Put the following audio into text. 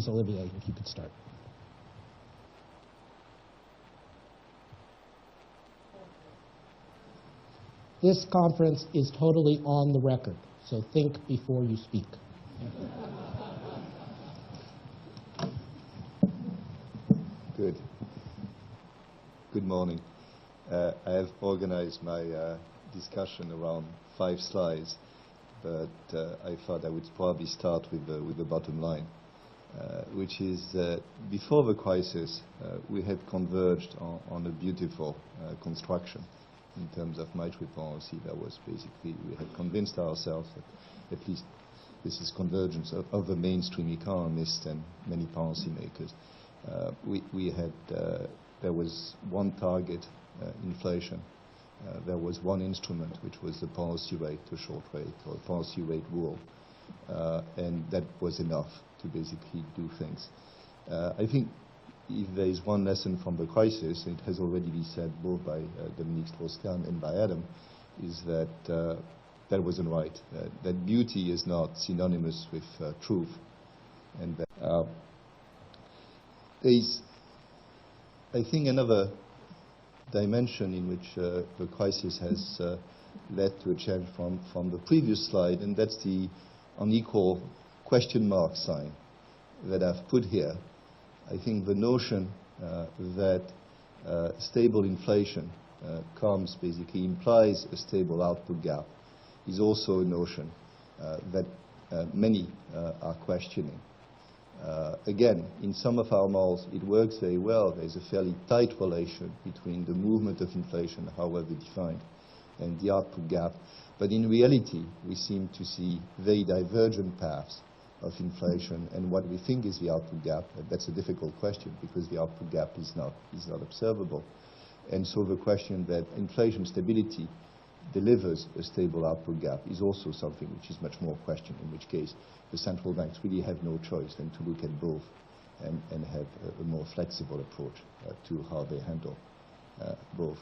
Please, Olivier, if you could start. This conference is totally on the record, so think before you speak. Good morning. I have organized my discussion around 5 slides, but I thought I would probably start with the bottom line, which is that before the crisis, we had converged on a beautiful construction in terms of monetary policy. That was basically, we had convinced ourselves that at least this is convergence of the mainstream economists and many policymakers. There was one target, inflation. There was one instrument, which was the policy rate to short rate, or policy rate rule. And that was enough to basically do things. I think if there is one lesson from the crisis, it has already been said both by Dominique Strauss-Kahn and by Adam, is that that wasn't right. That beauty is not synonymous with truth. And that, there is, I think, another dimension in which the crisis has led to a change from the previous slide, and that's the unequal question mark sign that I've put here. I think the notion that stable inflation basically implies a stable output gap is also a notion that many are questioning. Again, in some of our models, it works very well. There's a fairly tight relation between the movement of inflation, however defined, and the output gap. But in reality, we seem to see very divergent paths of inflation and what we think is the output gap. That's a difficult question because the output gap is not observable. And so the question that inflation stability delivers a stable output gap is also something which is much more questioned, in which case the central banks really have no choice than to look at both and have a more flexible approach to how they handle both.